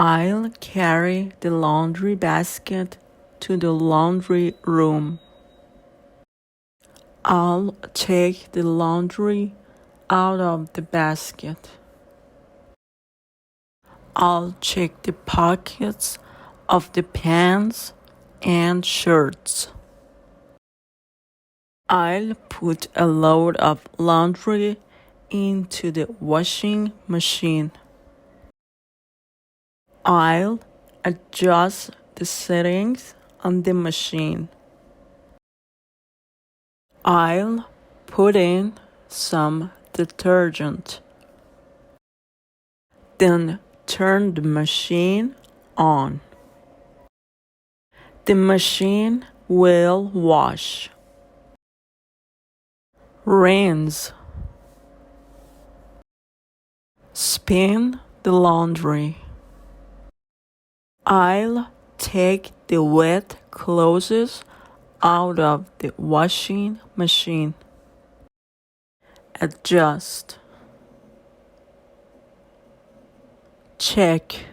I'll carry the laundry basket to the laundry room. I'll take the laundry out of the basket. I'll check the pockets of the pants and shirts. I'll put a load of laundry into the washing machine. I'll adjust the settings on the machine. I'll put in some detergent. Then turn the machine on. The machine will wash. Rinse. Spin the laundry. I'll take the wet clothes out of the washing machine. Adjust. Check.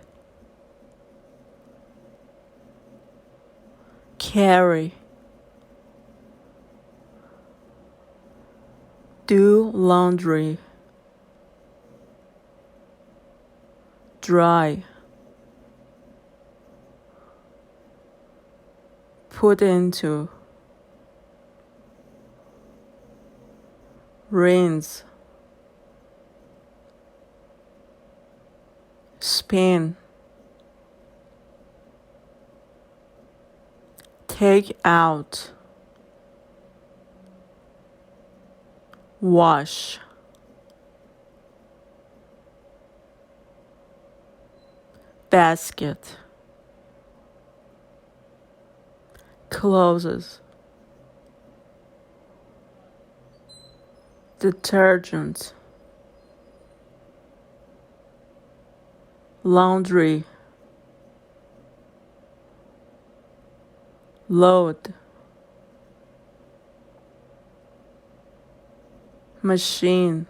Carry. Do laundry. Dry. Put into. Rinse. Spin. Take out. Wash. Basket. Clothes. Detergent. Laundry. Load. Machine.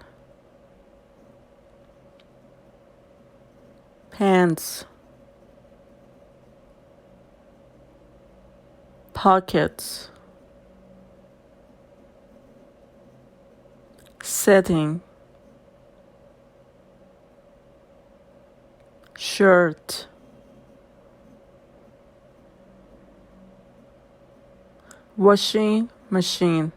Pants. Pockets. Setting. Shirt. Washing machine.